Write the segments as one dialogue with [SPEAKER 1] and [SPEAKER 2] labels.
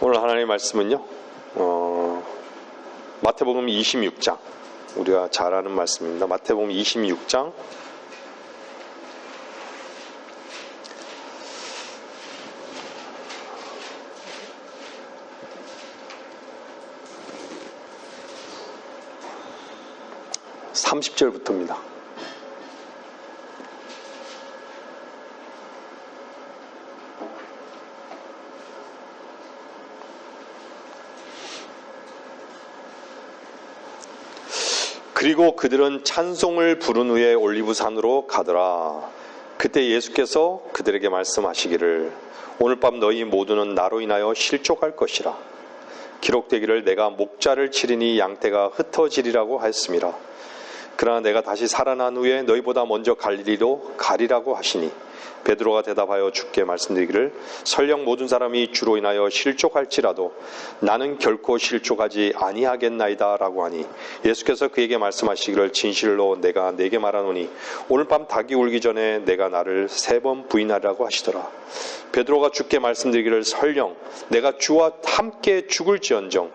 [SPEAKER 1] 오늘 하나님의 말씀은요, 마태복음 26장, 우리가 잘 아는 말씀입니다. 마태복음 26장 30절부터입니다. 그리고 그들은 찬송을 부른 후에 올리브산으로 가더라. 그때 예수께서 그들에게 말씀하시기를 오늘 밤 너희 모두는 나로 인하여 실족할 것이라. 기록되기를 내가 목자를 치리니 양떼가 흩어지리라고 하였습니다. 그러나 내가 다시 살아난 후에 너희보다 먼저 갈릴리로 가리라고 하시니 베드로가 대답하여 주께 말씀드리기를 설령 모든 사람이 주로 인하여 실족할지라도 나는 결코 실족하지 아니하겠나이다 라고 하니 예수께서 그에게 말씀하시기를 진실로 내가 네게 말하노니 오늘 밤 닭이 울기 전에 내가 나를 3번 부인하리라고 하시더라. 베드로가 주께 말씀드리기를 설령 내가 주와 함께 죽을지언정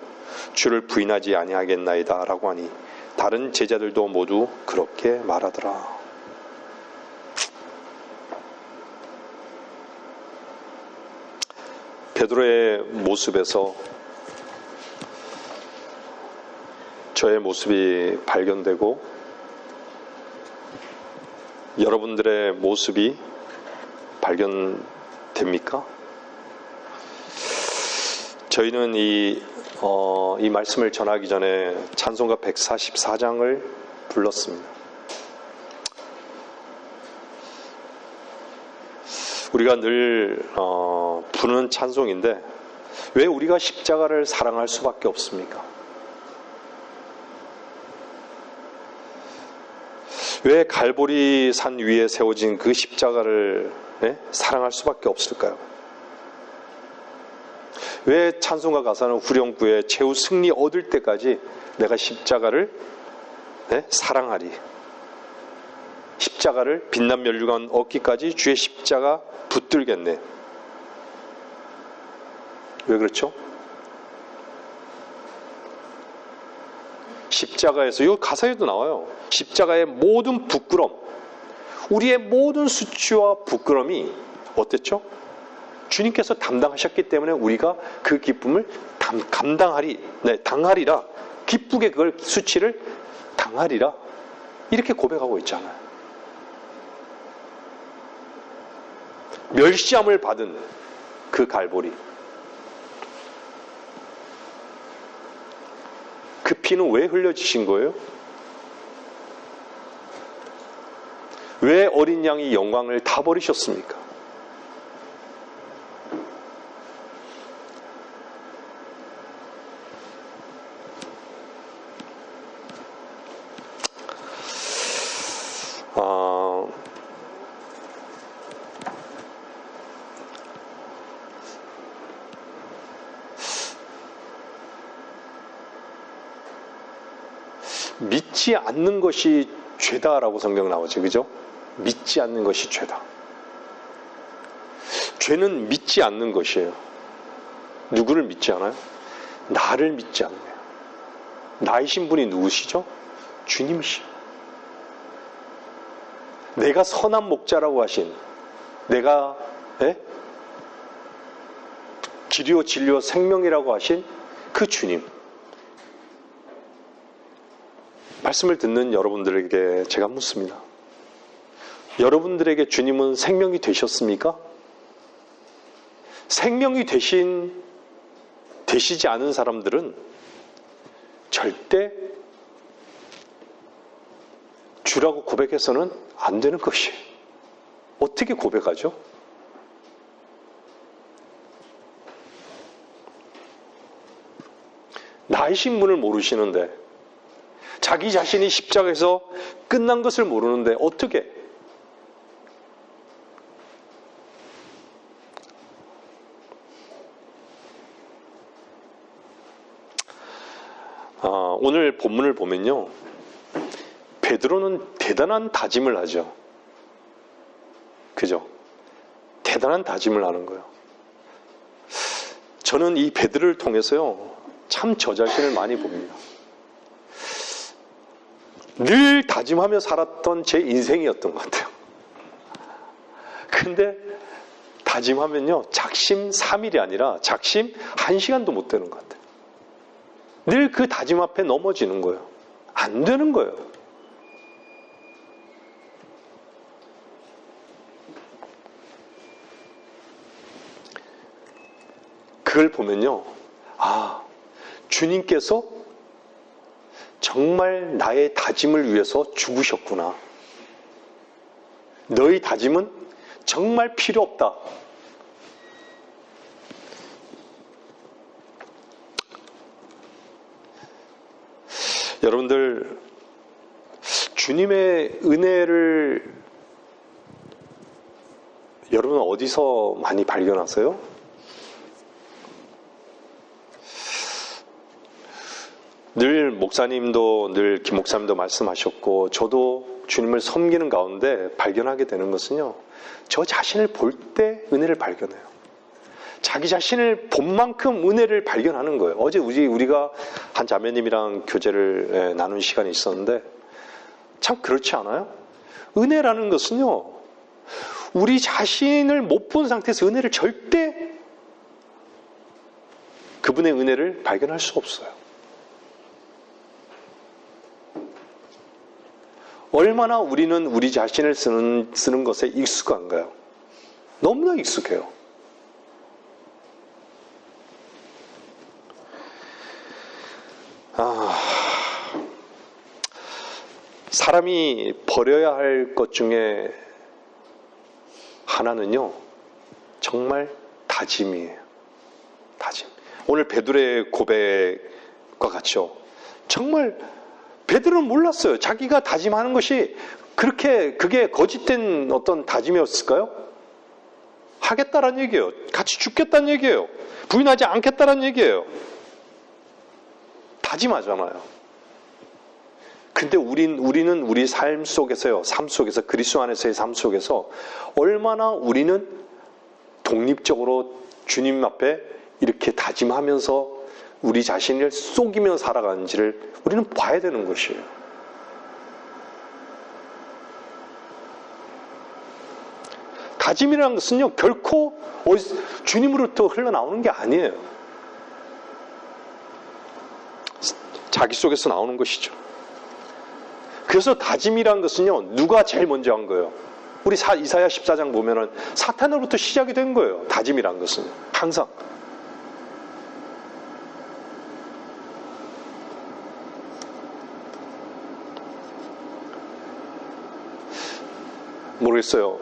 [SPEAKER 1] 주를 부인하지 아니하겠나이다 라고 하니 다른 제자들도 모두 그렇게 말하더라. 베드로의 모습에서 저의 모습이 발견되고 여러분들의 모습이 발견됩니까? 저희는 이 말씀을 전하기 전에 찬송가 144장을 불렀습니다. 우리가 늘 부르는 찬송인데 왜 우리가 십자가를 사랑할 수밖에 없습니까? 왜 갈보리 산 위에 세워진 그 십자가를 사랑할 수밖에 없을까요? 왜 찬송가 가사는 후렴구에 최후 승리 얻을 때까지 내가 십자가를 사랑하리, 십자가를 빛난 면류관 얻기까지 주의 십자가 붙들겠네. 왜 그렇죠? 십자가에서, 이 가사에도 나와요. 십자가의 모든 부끄럼, 우리의 모든 수치와 부끄럼이 어땠죠? 주님께서 담당하셨기 때문에 우리가 그 기쁨을 당하리라. 기쁘게 그걸 수치를 당하리라. 이렇게 고백하고 있잖아요. 멸시함을 받은 그 갈보리. 그 피는 왜 흘려지신 거예요? 왜 어린 양이 영광을 다 버리셨습니까? 믿지 않는 것이 죄다라고 성경 나오죠. 그죠? 믿지 않는 것이 죄다. 죄는 믿지 않는 것이에요. 누구를 믿지 않아요? 나를 믿지 않는 거예요. 나이신 분이 누구시죠? 주님이시죠. 내가 선한 목자라고 하신, 내가 길이요 진리요 생명이라고 하신 그 주님. 말씀을 듣는 여러분들에게 제가 묻습니다. 여러분들에게 주님은 생명이 되셨습니까? 생명이 되시지 않은 사람들은 절대 주라고 고백해서는 안 되는 것이에요. 어떻게 고백하죠? 나이신 분을 모르시는데, 자기 자신이 십자가에서 끝난 것을 모르는데 어떻게? 오늘 본문을 보면요, 베드로는 대단한 다짐을 하죠. 그죠? 대단한 다짐을 하는 거예요. 저는 이 베드로를 통해서요, 참 저 자신을 많이 봅니다. 늘 다짐하며 살았던 제 인생이었던 것 같아요. 근데 다짐하면요, 작심 3일이 아니라 작심 1시간도 못 되는 것 같아요. 늘 그 다짐 앞에 넘어지는 거예요. 안 되는 거예요. 그걸 보면요, 아, 주님께서 정말 나의 다짐을 위해서 죽으셨구나. 너의 다짐은 정말 필요 없다. 여러분들, 주님의 은혜를 여러분 어디서 많이 발견하세요? 늘 목사님도, 늘 김 목사님도 말씀하셨고, 저도 주님을 섬기는 가운데 발견하게 되는 것은요, 저 자신을 볼 때 은혜를 발견해요. 자기 자신을 본 만큼 은혜를 발견하는 거예요. 어제 우리가 한 자매님이랑 교제를 나눈 시간이 있었는데, 참 그렇지 않아요? 은혜라는 것은요, 우리 자신을 못 본 상태에서 은혜를 절대, 그분의 은혜를 발견할 수 없어요. 얼마나 우리는 우리 자신을 쓰는 것에 익숙한가요? 너무나 익숙해요. 사람이 버려야 할 것 중에 하나는요, 정말 다짐이에요. 다짐. 오늘 베드로의 고백과 같죠. 정말 베드로는 몰랐어요. 자기가 다짐하는 것이 그게 거짓된 어떤 다짐이었을까요? 하겠다란 얘기예요. 같이 죽겠다는 얘기예요. 부인하지 않겠다는 얘기예요. 다짐하잖아요. 근데 우리는 우리 삶 속에서요, 그리스도 안에서의 삶 속에서 얼마나 우리는 독립적으로 주님 앞에 이렇게 다짐하면서 우리 자신을 속이며 살아가는지를 우리는 봐야 되는 것이에요. 다짐이라는 것은요, 결코 주님으로부터 흘러나오는 게 아니에요. 자기 속에서 나오는 것이죠. 그래서 다짐이라는 것은요, 누가 제일 먼저 한 거예요? 우리 이사야 14장 보면은 사탄으로부터 시작이 된 거예요. 다짐이라는 것은 항상. 모르겠어요.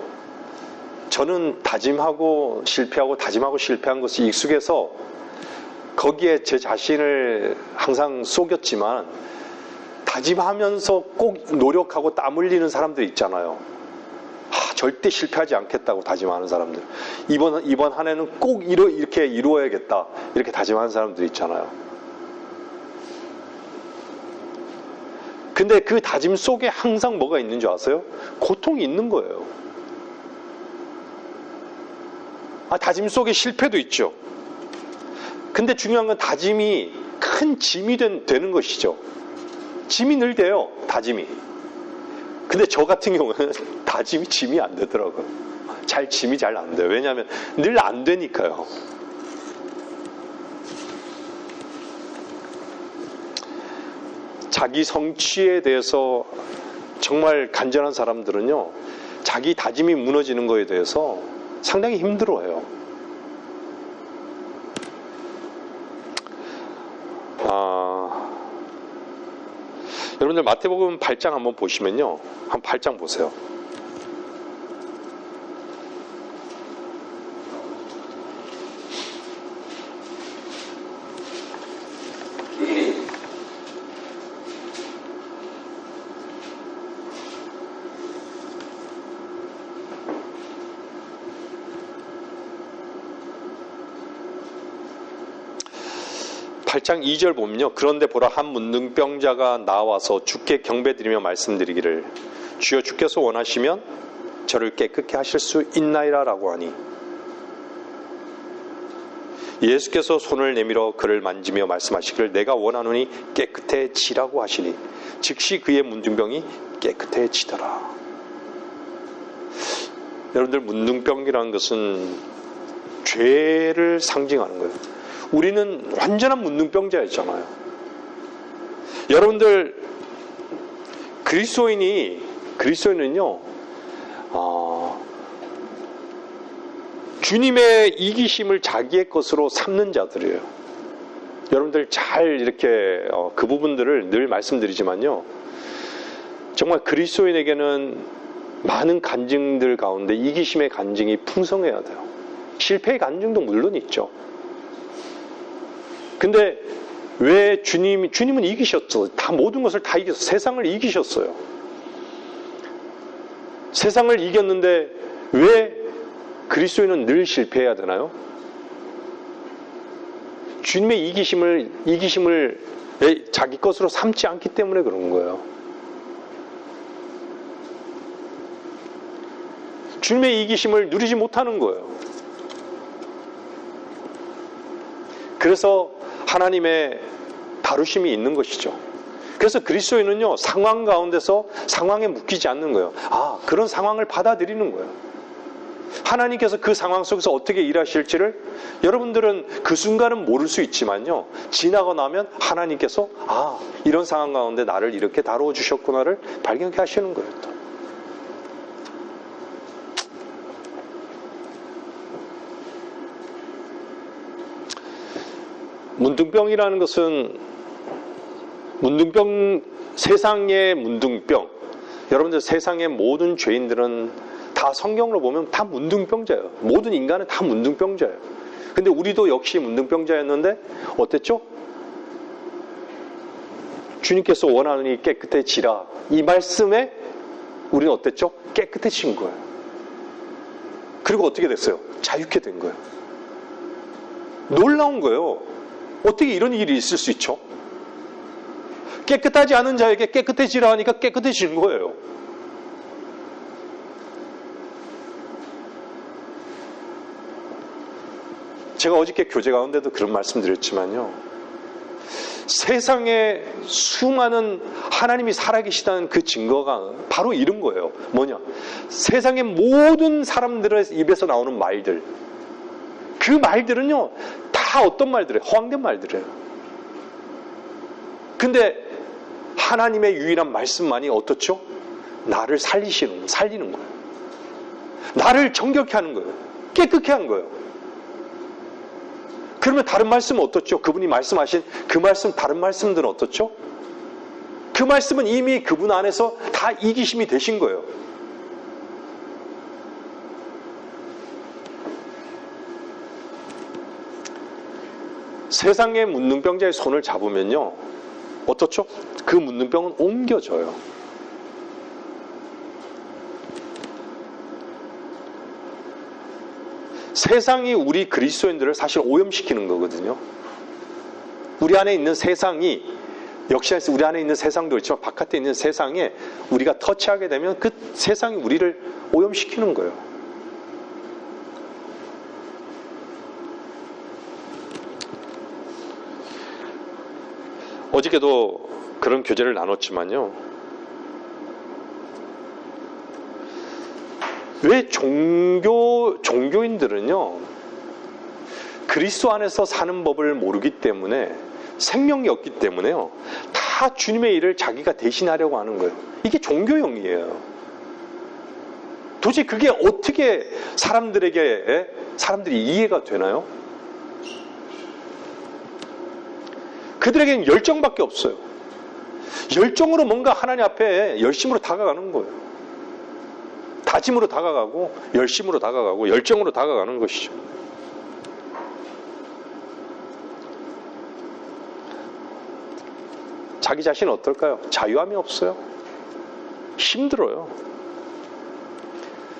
[SPEAKER 1] 저는 다짐하고 실패한 것이 익숙해서 거기에 제 자신을 항상 속였지만, 다짐하면서 꼭 노력하고 땀 흘리는 사람들 있잖아요. 절대 실패하지 않겠다고 다짐하는 사람들. 이번 한 해는 꼭 이렇게 이루어야겠다. 이렇게 다짐하는 사람들 있잖아요. 근데 그 다짐 속에 항상 뭐가 있는 줄 아세요? 고통이 있는 거예요. 다짐 속에 실패도 있죠. 근데 중요한 건 다짐이 큰 짐이 되는 것이죠. 짐이 늘 돼요, 다짐이. 근데 저 같은 경우는 다짐이 짐이 안 되더라고요. 짐이 잘 안 돼요. 왜냐하면 늘 안 되니까요. 자기 성취에 대해서 정말 간절한 사람들은요, 자기 다짐이 무너지는 거에 대해서 상당히 힘들어해요. 여러분들 마태복음 8장 한번 보시면요, 한 8장 보세요. (8장 2절) 보면요, 그런데 보라, 한 문둥병자가 나와서 주께 경배드리며 말씀드리기를, 주여 주께서 원하시면 저를 깨끗게 하실 수 있나이다 라고 하니, 예수께서 손을 내밀어 그를 만지며 말씀하시기를 내가 원하노니 깨끗해지라고 하시니 즉시 그의 문둥병이 깨끗해지더라. 여러분들, 문둥병이라는 것은 죄를 상징하는 거예요. 우리는 완전한 문둥병자였잖아요. 여러분들, 그리스도인은요, 주님의 이기심을 자기의 것으로 삼는 자들이에요. 여러분들 잘 이렇게 그 부분들을 늘 말씀드리지만요, 정말 그리스도인에게는 많은 간증들 가운데 이기심의 간증이 풍성해야 돼요. 실패의 간증도 물론 있죠. 근데 왜 주님은 이기셨죠. 다 모든 것을 다 이겼어요. 세상을 이기셨어요. 세상을 이겼는데 왜 그리스도인은 늘 실패해야 되나요? 주님의 이기심을 자기 것으로 삼지 않기 때문에 그런 거예요. 주님의 이기심을 누리지 못하는 거예요. 그래서 하나님의 다루심이 있는 것이죠. 그래서 그리스도인은요, 상황 가운데서 상황에 묶이지 않는 거예요. 그런 상황을 받아들이는 거예요. 하나님께서 그 상황 속에서 어떻게 일하실지를 여러분들은 그 순간은 모를 수 있지만요, 지나고 나면 하나님께서 이런 상황 가운데 나를 이렇게 다루어 주셨구나를 발견하게 하시는 거예요. 또. 문둥병이라는 것은 세상의 문둥병. 여러분들, 세상의 모든 죄인들은 다 성경으로 보면 다 문둥병자예요. 모든 인간은 다 문둥병자예요. 근데 우리도 역시 문둥병자였는데 어땠죠? 주님께서 원하노니 깨끗해지라. 이 말씀에 우리는 어땠죠? 깨끗해진 거예요. 그리고 어떻게 됐어요? 자유케 된 거예요. 놀라운 거예요. 어떻게 이런 일이 있을 수 있죠? 깨끗하지 않은 자에게 깨끗해지라 하니까 깨끗해지는 거예요. 제가 어저께 교제 가운데도 그런 말씀 드렸지만요, 세상에 수많은 하나님이 살아계시다는 그 증거가 바로 이런 거예요. 뭐냐? 세상의 모든 사람들의 입에서 나오는 말들, 그 말들은요 다 어떤 말들이에요? 허황된 말들이에요. 근데 하나님의 유일한 말씀만이 어떻죠? 나를 살리는 거예요. 나를 정결케 하는 거예요. 깨끗게 하는 거예요. 그러면 다른 말씀은 어떻죠? 그분이 말씀하신 그 말씀, 다른 말씀들은 어떻죠? 그 말씀은 이미 그분 안에서 다 이기심이 되신 거예요. 세상의 문둥병자의 손을 잡으면요, 어떻죠? 그 문둥병은 옮겨져요. 세상이 우리 그리스도인들을 사실 오염시키는 거거든요. 우리 안에 있는 세상이, 역시 우리 안에 있는 세상도 그렇지만 바깥에 있는 세상에 우리가 터치하게 되면 그 세상이 우리를 오염시키는 거예요. 어저께도 그런 교제를 나눴지만요, 왜 종교인들은요, 그리스도 안에서 사는 법을 모르기 때문에, 생명이 없기 때문에요, 다 주님의 일을 자기가 대신하려고 하는 거예요. 이게 종교형이에요. 도대체 그게 어떻게 사람들이 이해가 되나요? 그들에게는 열정밖에 없어요. 열정으로 뭔가 하나님 앞에 열심으로 다가가는 거예요. 다짐으로 다가가고, 열심으로 다가가고, 열정으로 다가가는 것이죠. 자기 자신은 어떨까요? 자유함이 없어요. 힘들어요.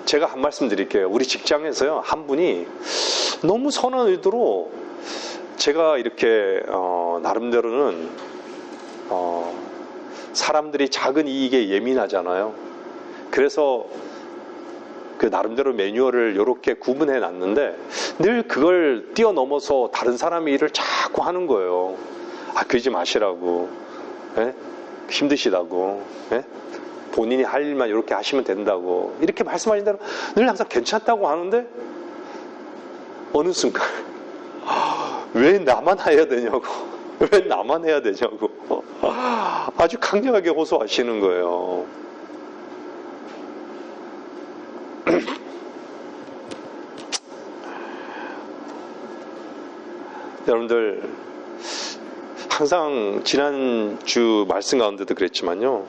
[SPEAKER 1] 제가 한 말씀 드릴게요. 우리 직장에서요, 한 분이 너무 선한 의도로 제가 이렇게 나름대로는 사람들이 작은 이익에 예민하잖아요. 그래서 그 나름대로 매뉴얼을 이렇게 구분해 놨는데, 늘 그걸 뛰어넘어서 다른 사람의 일을 자꾸 하는 거예요. 그러지 마시라고. 예? 힘드시다고. 예? 본인이 할 일만 이렇게 하시면 된다고. 이렇게 말씀하신 대로 늘 항상 괜찮다고 하는데 어느 순간 왜 나만 해야 되냐고. 왜 나만 해야 되냐고. 아주 강력하게 호소하시는 거예요. 여러분들, 항상 지난주 말씀 가운데도 그랬지만요.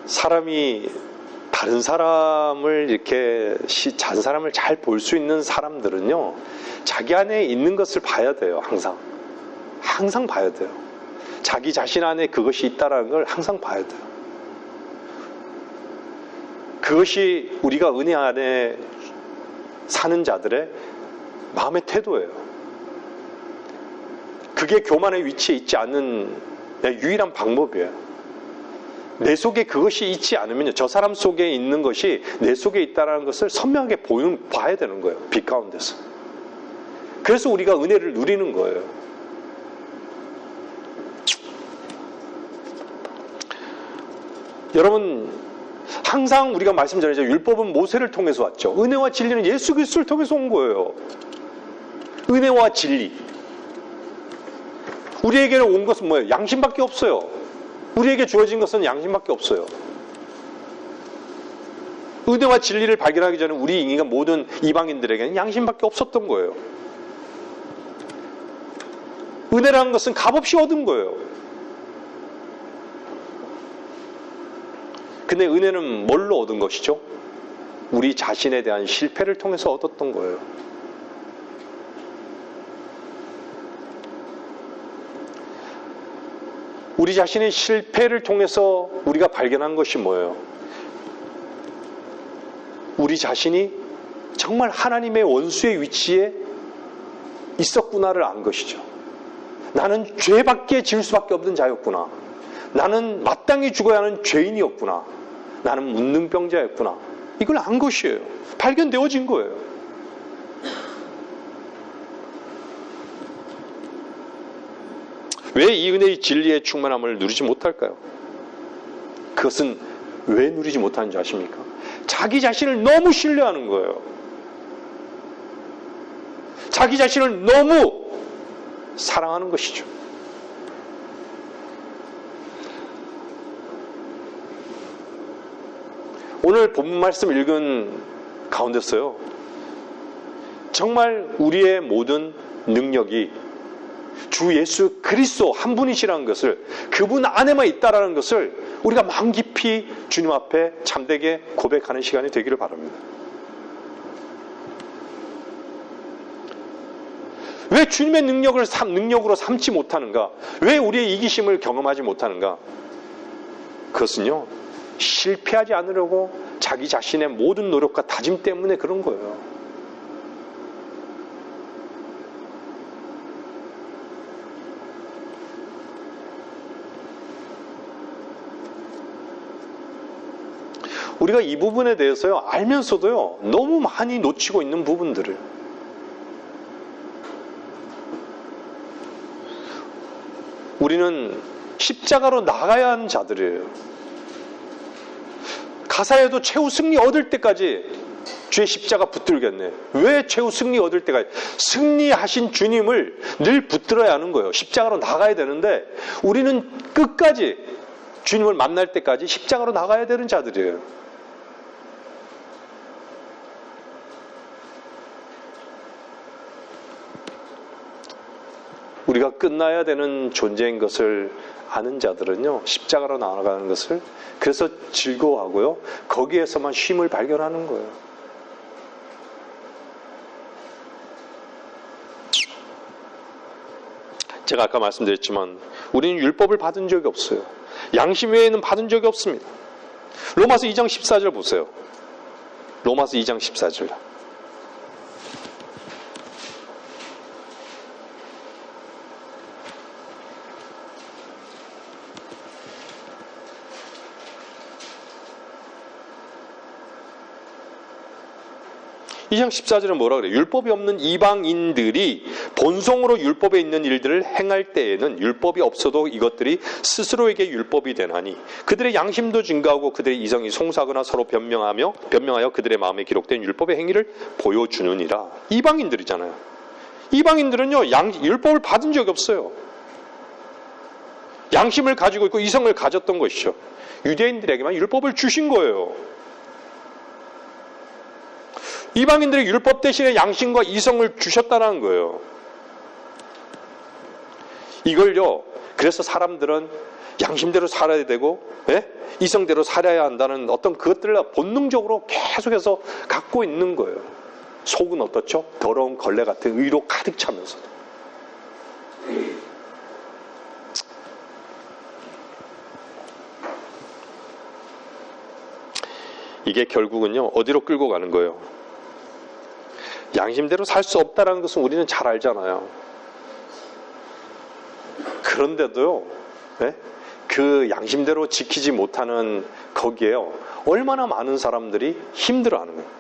[SPEAKER 1] 사람이 다른 사람을 이렇게 다른 사람을 잘 볼 수 있는 사람들은요, 자기 안에 있는 것을 봐야 돼요. 항상 봐야 돼요. 자기 자신 안에 그것이 있다는 걸 항상 봐야 돼요. 그것이 우리가 은혜 안에 사는 자들의 마음의 태도예요. 그게 교만의 위치에 있지 않는 유일한 방법이에요. 내 속에 그것이 있지 않으면요, 저 사람 속에 있는 것이 내 속에 있다는 것을 선명하게 봐야 되는 거예요. 빛 가운데서. 그래서 우리가 은혜를 누리는 거예요. 여러분, 항상 우리가 말씀 전하죠. 율법은 모세를 통해서 왔죠. 은혜와 진리는 예수 그리스도를 통해서 온 거예요. 은혜와 진리. 우리에게는 온 것은 뭐예요? 양심밖에 없어요. 우리에게 주어진 것은 양심밖에 없어요. 은혜와 진리를 발견하기 전에 우리 인간 모든 이방인들에게는 양심밖에 없었던 거예요. 은혜라는 것은 값없이 얻은 거예요. 근데 은혜는 뭘로 얻은 것이죠? 우리 자신에 대한 실패를 통해서 얻었던 거예요. 우리 자신의 실패를 통해서 우리가 발견한 것이 뭐예요? 우리 자신이 정말 하나님의 원수의 위치에 있었구나를 안 것이죠. 나는 죄밖에 지을 수밖에 없는 자였구나. 나는 마땅히 죽어야 하는 죄인이었구나. 나는 문능병자였구나. 이걸 안 것이에요. 발견되어진 거예요. 왜 이 은혜의 진리의 충만함을 누리지 못할까요? 그것은 왜 누리지 못하는 줄 아십니까? 자기 자신을 너무 신뢰하는 거예요. 자기 자신을 너무 사랑하는 것이죠. 오늘 본문 말씀 읽은 가운데서요, 정말 우리의 모든 능력이 주 예수 그리스도 한 분이시라는 것을, 그분 안에만 있다라는 것을 우리가 마음 깊이 주님 앞에 참되게 고백하는 시간이 되기를 바랍니다. 왜 주님의 능력으로 삼지 못하는가? 왜 우리의 이기심을 경험하지 못하는가? 그것은요, 실패하지 않으려고 자기 자신의 모든 노력과 다짐 때문에 그런 거예요. 우리가 이 부분에 대해서요, 알면서도요, 너무 많이 놓치고 있는 부분들을. 우리는 십자가로 나가야 하는 자들이에요. 가사에도 최후 승리 얻을 때까지 주의 십자가 붙들겠네. 왜 최후 승리 얻을 때까지? 승리하신 주님을 늘 붙들어야 하는 거예요. 십자가로 나가야 되는데 우리는 끝까지 주님을 만날 때까지 십자가로 나가야 되는 자들이에요. 우리가 끝나야 되는 존재인 것을 아는 자들은요, 십자가로 나아가는 것을 그래서 즐거워하고요, 거기에서만 쉼을 발견하는 거예요. 제가 아까 말씀드렸지만 우리는 율법을 받은 적이 없어요. 양심 외에는 받은 적이 없습니다. 로마서 2장 14절 보세요. 로마서 2장 14절. 2장 14절은 뭐라 그래요? 율법이 없는 이방인들이 본성으로 율법에 있는 일들을 행할 때에는 율법이 없어도 이것들이 스스로에게 율법이 되나니 그들의 양심도 증가하고 그들의 이성이 송사하거나 서로 변명하여 그들의 마음에 기록된 율법의 행위를 보여주느니라. 이방인들이잖아요. 이방인들은요, 율법을 받은 적이 없어요. 양심을 가지고 있고 이성을 가졌던 것이죠. 유대인들에게만 율법을 주신 거예요. 이방인들이 율법 대신에 양심과 이성을 주셨다는 거예요. 이걸요, 그래서 사람들은 양심대로 살아야 되고, 이성대로 살아야 한다는 어떤 그것들을 본능적으로 계속해서 갖고 있는 거예요. 속은 어떻죠? 더러운 걸레 같은 의로 가득 차면서도. 이게 결국은요, 어디로 끌고 가는 거예요? 양심대로 살 수 없다는 것은 우리는 잘 알잖아요. 그런데도요, 그 양심대로 지키지 못하는 거기에요, 얼마나 많은 사람들이 힘들어하는 거예요.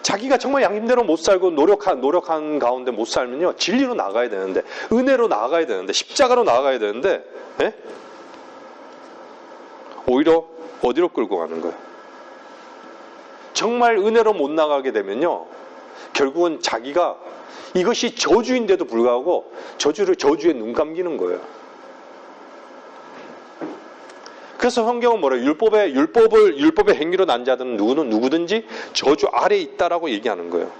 [SPEAKER 1] 자기가 정말 양심대로 못 살고 노력한 가운데 못 살면요, 진리로 나가야 되는데, 은혜로 나가야 되는데, 십자가로 나가야 되는데, 오히려 어디로 끌고 가는 거예요? 정말 은혜로 못 나가게 되면요, 결국은 자기가 이것이 저주인데도 불구하고 저주에 눈 감기는 거예요. 그래서 성경은 뭐래요? 율법의 행위로 난 자들은 누구든지 저주 아래에 있다라고 얘기하는 거예요.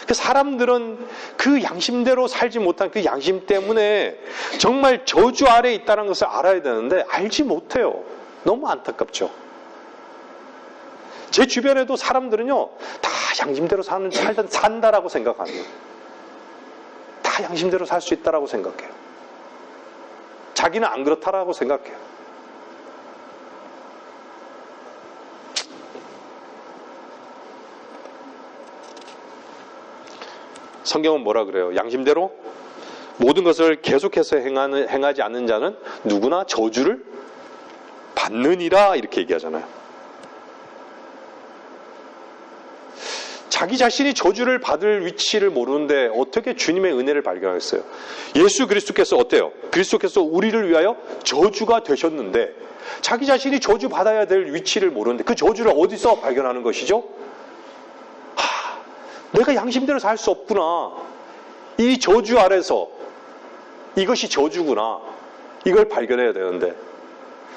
[SPEAKER 1] 그 사람들은 그 양심대로 살지 못한 그 양심 때문에 정말 저주 아래에 있다는 것을 알아야 되는데 알지 못해요. 너무 안타깝죠. 제 주변에도 사람들은요, 다 양심대로 산다라고 생각하는 거예요. 다 양심대로 살 수 있다라고 생각해요. 자기는 안 그렇다라고 생각해요. 성경은 뭐라 그래요? 양심대로 모든 것을 계속해서 행하지 않는 자는 누구나 저주를 받느니라, 이렇게 얘기하잖아요. 자기 자신이 저주를 받을 위치를 모르는데 어떻게 주님의 은혜를 발견하겠어요? 예수 그리스도께서 어때요? 그리스도께서 우리를 위하여 저주가 되셨는데 자기 자신이 저주 받아야 될 위치를 모르는데 그 저주를 어디서 발견하는 것이죠? 내가 양심대로 살 수 없구나. 이 저주 아래서 이것이 저주구나. 이걸 발견해야 되는데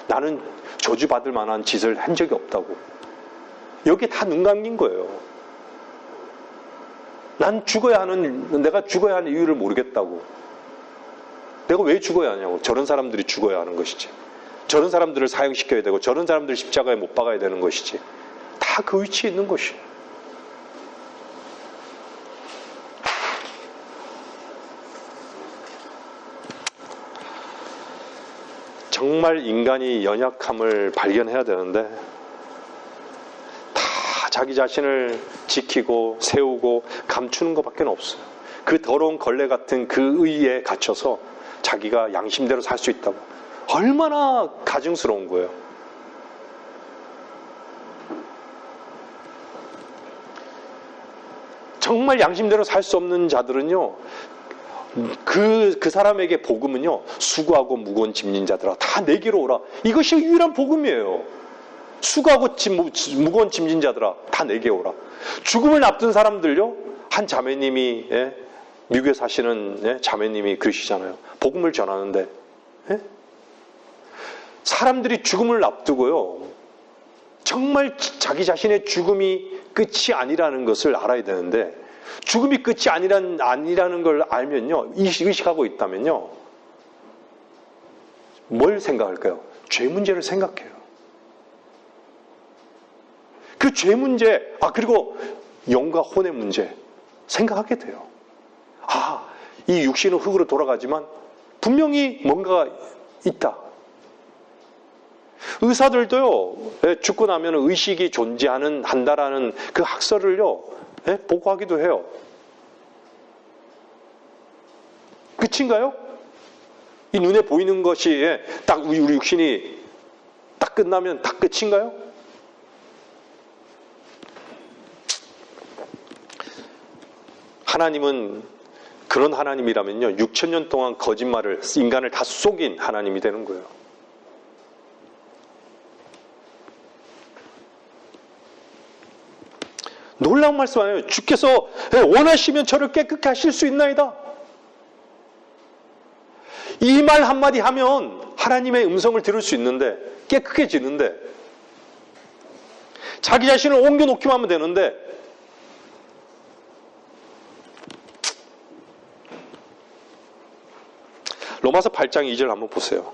[SPEAKER 1] 나는 저주받을 만한 짓을 한 적이 없다고. 여기에 다 눈 감긴 거예요. 내가 죽어야 하는 이유를 모르겠다고. 내가 왜 죽어야 하냐고. 저런 사람들이 죽어야 하는 것이지. 저런 사람들을 사형시켜야 되고 저런 사람들을 십자가에 못 박아야 되는 것이지. 다 그 위치에 있는 것이에요. 정말 인간이 연약함을 발견해야 되는데 다 자기 자신을 지키고 세우고 감추는 것밖에 없어요. 그 더러운 걸레 같은 그 의에 갇혀서 자기가 양심대로 살 수 있다고. 얼마나 가증스러운 거예요. 정말 양심대로 살 수 없는 자들은요, 그 사람에게 복음은요, 수고하고 무거운 짐진 자들아 다 내게로 오라. 이것이 유일한 복음이에요. 수고하고 무거운 짐진 자들아 다 내게 오라. 죽음을 앞둔 사람들요, 한 자매님이, 미국에 사시는 자매님이 그러시잖아요. 복음을 전하는데 사람들이 죽음을 앞두고요, 정말 자기 자신의 죽음이 끝이 아니라는 것을 알아야 되는데 죽음이 끝이 아니라는 걸 알면요, 의식하고 있다면요, 뭘 생각할까요? 죄 문제를 생각해요. 그 죄 문제, 그리고 영과 혼의 문제 생각하게 돼요. 이 육신은 흙으로 돌아가지만 분명히 뭔가가 있다. 의사들도요, 죽고 나면 의식이 존재한다라는 그 학설을요, 보고하기도 해요. 끝인가요? 이 눈에 보이는 것이 딱 우리 육신이 딱 끝나면 다 끝인가요? 하나님은 그런 하나님이라면요, 6,000년 동안 거짓말을, 인간을 다 속인 하나님이 되는 거예요. 놀라운 말씀 아니에요. 주께서 원하시면 저를 깨끗게 하실 수 있나이다. 이 말 한마디 하면 하나님의 음성을 들을 수 있는데, 깨끗해지는데, 자기 자신을 옮겨놓기만 하면 되는데, 로마서 8장 2절 한번 보세요.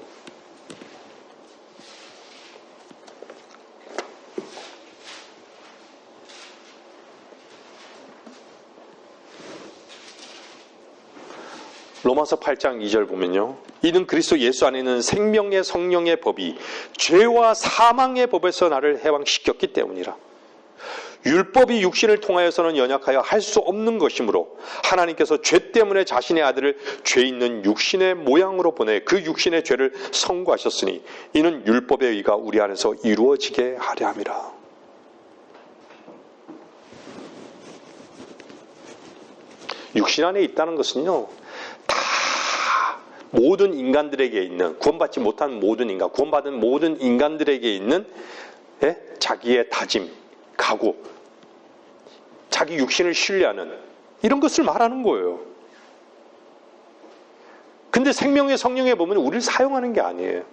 [SPEAKER 1] 로마서 8장 2절 보면요, 이는 그리스도 예수 안에 있는 생명의 성령의 법이 죄와 사망의 법에서 나를 해방시켰기 때문이라. 율법이 육신을 통하여서는 연약하여 할 수 없는 것이므로 하나님께서 죄 때문에 자신의 아들을 죄 있는 육신의 모양으로 보내 그 육신의 죄를 성구하셨으니 이는 율법의 의가 우리 안에서 이루어지게 하려 함이라. 육신 안에 있다는 것은요, 다 모든 인간들에게 있는, 구원받지 못한 모든 인간, 구원받은 모든 인간들에게 있는 자기의 다짐, 각오, 자기 육신을 신뢰하는 이런 것을 말하는 거예요. 근데 생명의 성령에 보면 우리를 사용하는 게 아니에요.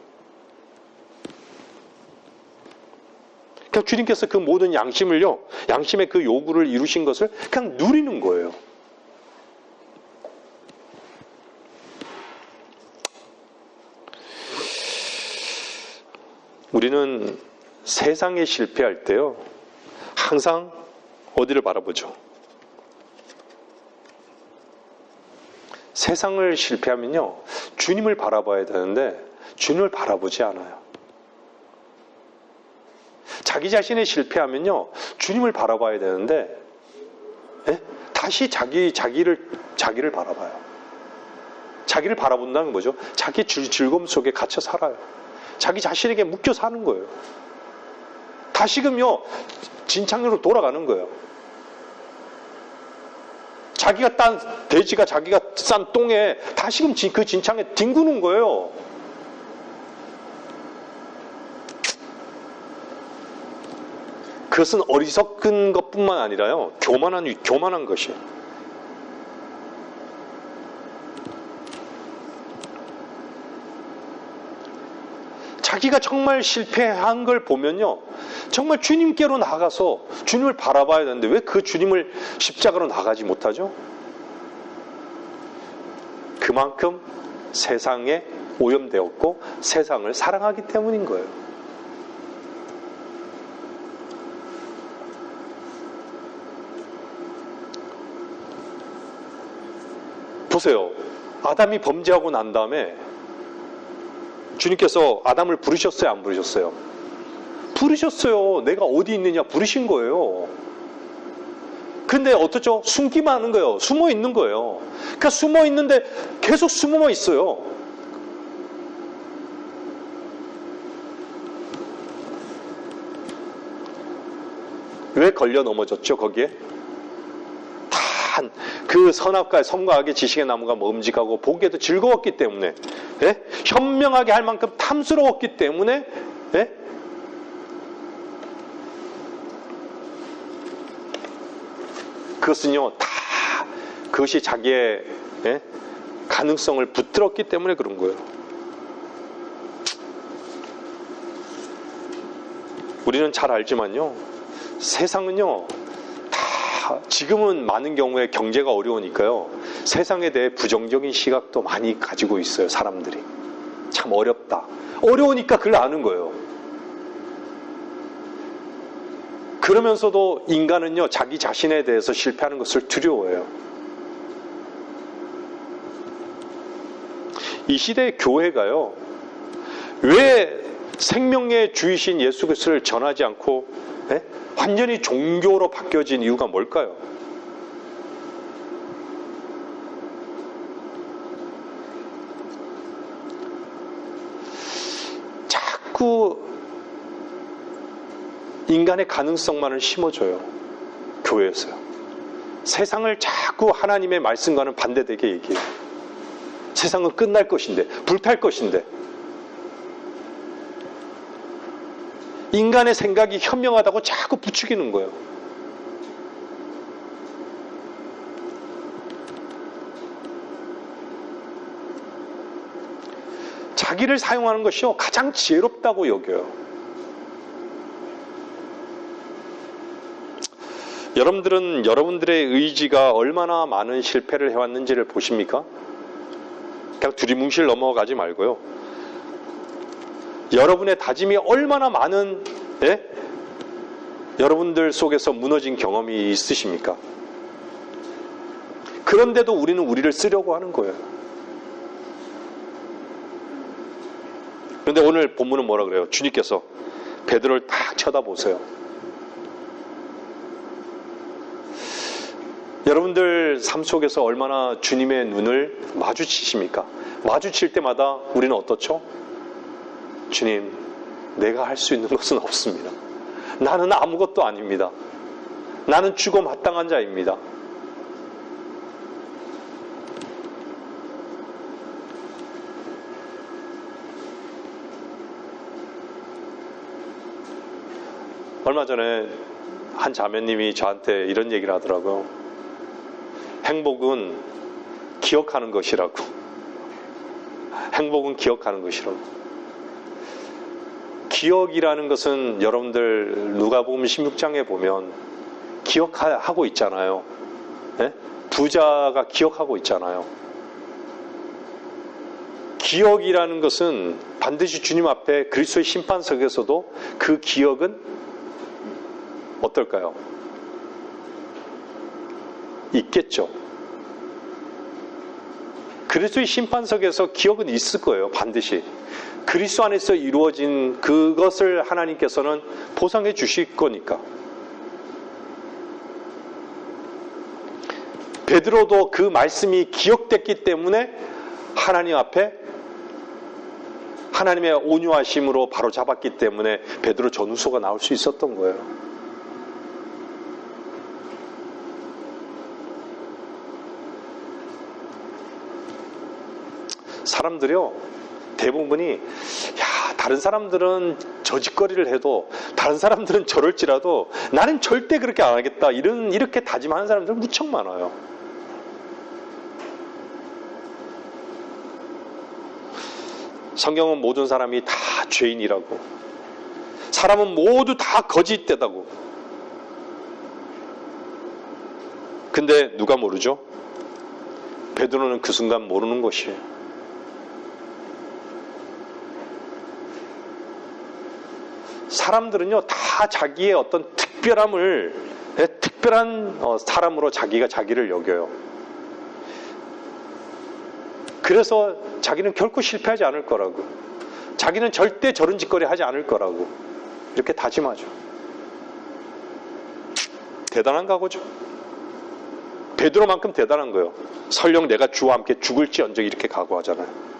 [SPEAKER 1] 그냥 주님께서 그 모든 양심을요, 양심의 그 요구를 이루신 것을 그냥 누리는 거예요. 우리는 세상에 실패할 때요, 항상 어디를 바라보죠? 세상을 실패하면요, 주님을 바라봐야 되는데 주님을 바라보지 않아요. 자기 자신의 실패하면요, 주님을 바라봐야 되는데 다시 자기를 바라봐요. 자기를 바라본다는 건 뭐죠? 자기 즐거움 속에 갇혀 살아요. 자기 자신에게 묶여 사는 거예요. 다시금요, 진창으로 돌아가는 거예요. 자기가 딴 돼지가 자기가 싼 똥에 다시금 그 진창에 뒹구는 거예요. 그것은 어리석은 것뿐만 아니라요, 교만한 것이에요. 자기가 정말 실패한 걸 보면요, 정말 주님께로 나가서 주님을 바라봐야 되는데 왜 그 주님을 십자가로 나가지 못하죠? 그만큼 세상에 오염되었고 세상을 사랑하기 때문인 거예요. 보세요. 아담이 범죄하고 난 다음에 주님께서 아담을 부르셨어요, 안 부르셨어요? 부르셨어요. 내가 어디 있느냐 부르신 거예요. 근데 어떻죠? 숨기만 하는 거예요. 숨어 있는 거예요. 그러니까 숨어 있는데 계속 숨어 있어요. 왜 걸려 넘어졌죠, 거기에? 그 선악과 선과 악의 지식의 나무가 먹음직하고 보기에도 즐거웠기 때문에, 현명하게 할 만큼 탐스러웠기 때문에, 그것은요, 다 그것이 자기의 가능성을 붙들었기 때문에 그런 거예요. 우리는 잘 알지만요, 세상은요, 지금은 많은 경우에 경제가 어려우니까요, 세상에 대해 부정적인 시각도 많이 가지고 있어요, 사람들이. 참 어렵다. 어려우니까 그걸 아는 거예요. 그러면서도 인간은요, 자기 자신에 대해서 실패하는 것을 두려워해요. 이 시대의 교회가요, 왜 생명의 주이신 예수 그리스도를 전하지 않고 완전히 종교로 바뀌어진 이유가 뭘까요? 자꾸 인간의 가능성만을 심어줘요, 교회에서요. 세상을 자꾸 하나님의 말씀과는 반대되게 얘기해요. 세상은 끝날 것인데, 불탈 것인데, 인간의 생각이 현명하다고 자꾸 부추기는 거예요. 자기를 사용하는 것이요 가장 지혜롭다고 여겨요. 여러분들은 여러분들의 의지가 얼마나 많은 실패를 해왔는지를 보십니까? 그냥 두리뭉실 넘어가지 말고요. 여러분의 다짐이 얼마나 많은 여러분들 속에서 무너진 경험이 있으십니까? 그런데도 우리는 우리를 쓰려고 하는 거예요. 그런데 오늘 본문은 뭐라 그래요? 주님께서 베드로를 딱 쳐다보세요. 여러분들 삶 속에서 얼마나 주님의 눈을 마주치십니까? 마주칠 때마다 우리는 어떻죠? 주님, 내가 할 수 있는 것은 없습니다. 나는 아무것도 아닙니다. 나는 죽어 마땅한 자입니다. 얼마 전에 한 자매님이 저한테 이런 얘기를 하더라고요. 행복은 기억하는 것이라고. 행복은 기억하는 것이라고. 기억이라는 것은 여러분들 누가복음 16장에 보면 기억하고 있잖아요. 네? 부자가 기억하고 있잖아요. 기억이라는 것은 반드시 주님 앞에 그리스도의 심판석에서도 그 기억은 어떨까요? 있겠죠. 그리스도의 심판석에서 기억은 있을 거예요. 반드시. 그리스도 안에서 이루어진 그것을 하나님께서는 보상해 주실 거니까. 베드로도 그 말씀이 기억됐기 때문에 하나님 앞에 하나님의 온유하심으로 바로 잡았기 때문에 베드로 전후소가 나올 수 있었던 거예요. 사람들이요, 대부분이 다른 사람들은 저 짓거리를 해도 다른 사람들은 저럴지라도 나는 절대 그렇게 안 하겠다 이렇게 다짐하는 사람들은 무척 많아요. 성경은 모든 사람이 다 죄인이라고, 사람은 모두 다 거짓되다고. 근데 누가 모르죠? 베드로는 그 순간 모르는 것이에요. 사람들은요, 다 자기의 어떤 특별한 사람으로 자기가 자기를 여겨요. 그래서 자기는 결코 실패하지 않을 거라고, 자기는 절대 저런 짓거리 하지 않을 거라고 이렇게 다짐하죠. 대단한 각오죠. 베드로만큼 대단한 거예요. 설령 내가 주와 함께 죽을지언정 이렇게 각오하잖아요.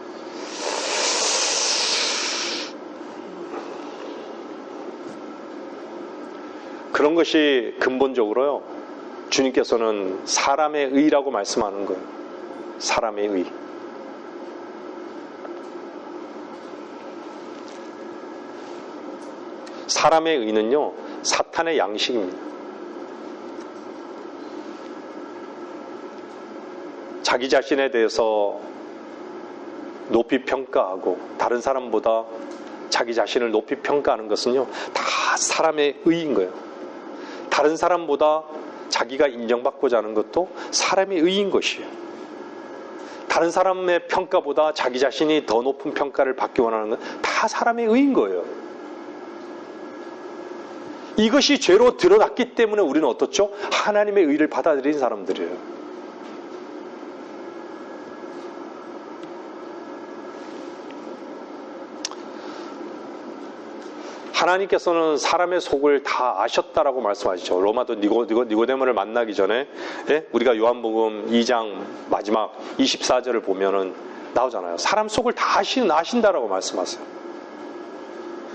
[SPEAKER 1] 그런 것이 근본적으로요, 주님께서는 사람의 의라고 말씀하는 거예요. 사람의 의. 사람의 의는요, 사탄의 양식입니다. 자기 자신에 대해서 높이 평가하고 다른 사람보다 자기 자신을 높이 평가하는 것은요, 다 사람의 의인 거예요. 다른 사람보다 자기가 인정받고자 하는 것도 사람의 의인 것이에요. 다른 사람의 평가보다 자기 자신이 더 높은 평가를 받기 원하는 건 다 사람의 의인 거예요. 이것이 죄로 드러났기 때문에 우리는 어떻죠? 하나님의 의를 받아들인 사람들이에요. 하나님께서는 사람의 속을 다 아셨다라고 말씀하시죠. 로마도 니고데모를 만나기 전에, 우리가 요한복음 2장 마지막 24절을 보면은 나오잖아요. 사람 속을 다 아신다라고 말씀하세요.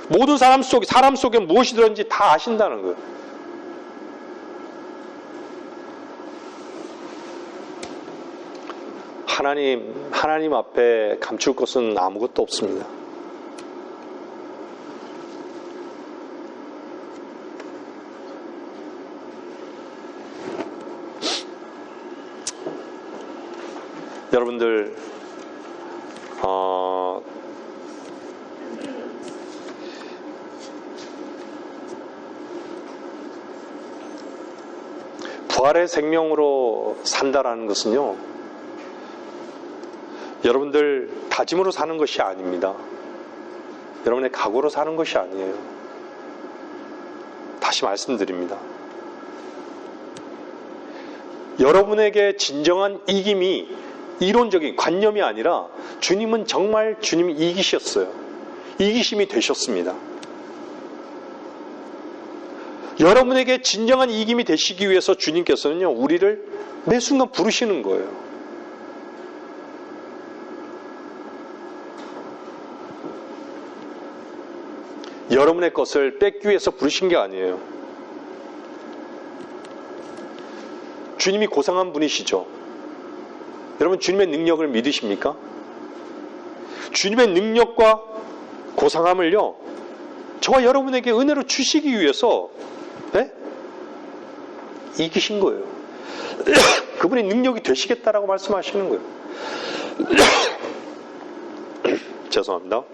[SPEAKER 1] 모든 사람 속에 무엇이 들었는지 다 아신다는 거예요. 하나님 앞에 감출 것은 아무것도 없습니다. 여러분들, 부활의 생명으로 산다라는 것은요, 여러분들 다짐으로 사는 것이 아닙니다. 여러분의 각오로 사는 것이 아니에요. 다시 말씀드립니다. 여러분에게 진정한 이김이 이론적인 관념이 아니라 주님은 정말 주님이 이기셨어요. 이기심이 되셨습니다. 여러분에게 진정한 이김이 되시기 위해서 주님께서는요, 우리를 매 순간 부르시는 거예요. 여러분의 것을 뺏기 위해서 부르신 게 아니에요. 주님이 고상한 분이시죠. 여러분, 주님의 능력을 믿으십니까? 주님의 능력과 고상함을요, 저와 여러분에게 은혜로 주시기 위해서 이기신 거예요. 그분이 능력이 되시겠다라고 말씀하시는 거예요. 죄송합니다.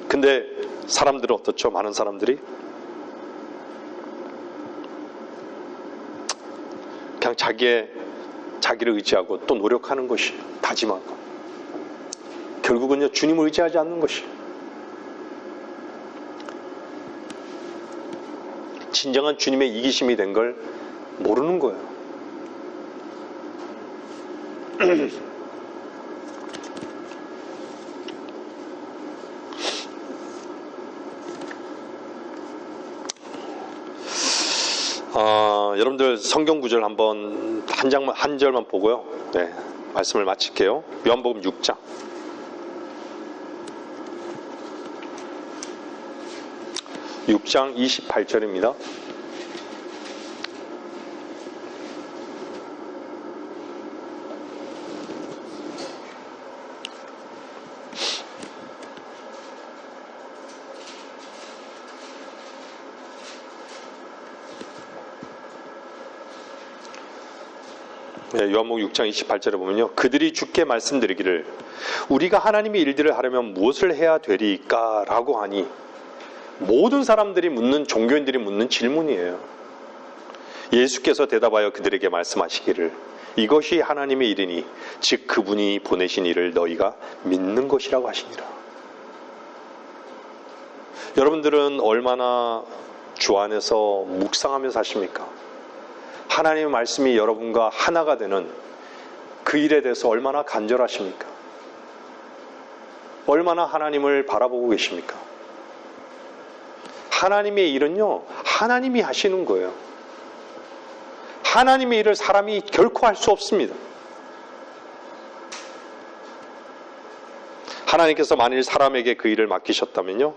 [SPEAKER 1] 근데 사람들은 어떻죠? 많은 사람들이 그냥 자기를 의지하고 또 노력하는 것이, 다짐하고, 결국은요, 주님을 의지하지 않는 것이, 진정한 주님의 이기심이 된 걸 모르는 거예요. 여러분들 성경 구절 한번 한 절만 보고요. 네, 말씀을 마칠게요. 요한복음 6장. (6장) 28절입니다. 네, 요한복음 6장 28절에 보면요, 그들이 주께 말씀드리기를 우리가 하나님의 일들을 하려면 무엇을 해야 되리까? 라고 하니, 모든 사람들이 묻는, 종교인들이 묻는 질문이에요. 예수께서 대답하여 그들에게 말씀하시기를 이것이 하나님의 일이니 즉 그분이 보내신 일을 너희가 믿는 것이라고 하시니라. 여러분들은 얼마나 주 안에서 묵상하며 사십니까? 하나님의 말씀이 여러분과 하나가 되는 그 일에 대해서 얼마나 간절하십니까? 얼마나 하나님을 바라보고 계십니까? 하나님의 일은요, 하나님이 하시는 거예요. 하나님의 일을 사람이 결코 할 수 없습니다. 하나님께서 만일 사람에게 그 일을 맡기셨다면요,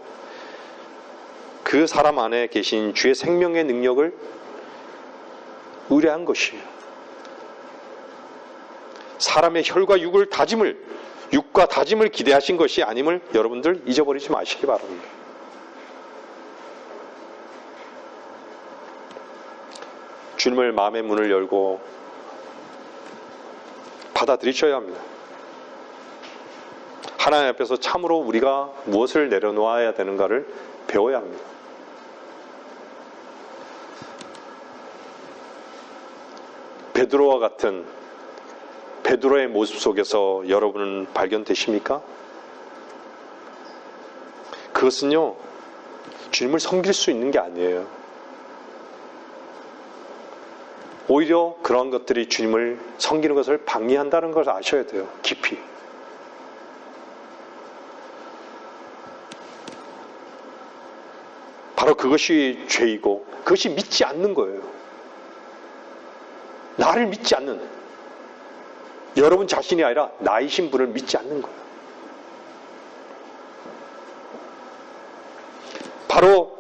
[SPEAKER 1] 그 사람 안에 계신 주의 생명의 능력을 의뢰한 것이에요. 사람의 혈과 육과 다짐을 기대하신 것이 아님을 여러분들 잊어버리지 마시기 바랍니다. 주님을 마음의 문을 열고 받아들이셔야 합니다. 하나님 앞에서 참으로 우리가 무엇을 내려놓아야 되는가를 배워야 합니다. 베드로와 같은 베드로의 모습 속에서 여러분은 발견되십니까? 그것은요, 주님을 섬길 수 있는 게 아니에요. 오히려 그러한 것들이 주님을 섬기는 것을 방해한다는 걸 아셔야 돼요. 깊이. 바로 그것이 죄이고 그것이 믿지 않는 거예요. 나를 믿지 않는, 여러분 자신이 아니라 나이신 분을 믿지 않는 거예요. 바로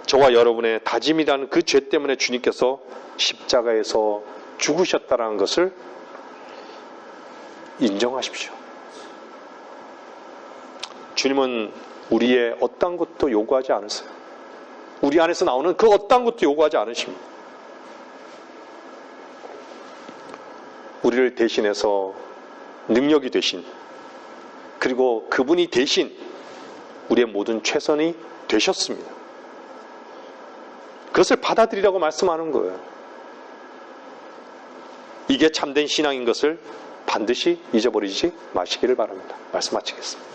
[SPEAKER 1] 저와 여러분의 다짐이라는 그 죄 때문에 주님께서 십자가에서 죽으셨다는 것을 인정하십시오. 주님은 우리의 어떤 것도 요구하지 않으세요. 우리 안에서 나오는 그 어떤 것도 요구하지 않으십니다. 우리를 대신해서 능력이 되신, 그리고 그분이 대신 우리의 모든 최선이 되셨습니다. 그것을 받아들이라고 말씀하는 거예요. 이게 참된 신앙인 것을 반드시 잊어버리지 마시기를 바랍니다. 말씀 마치겠습니다.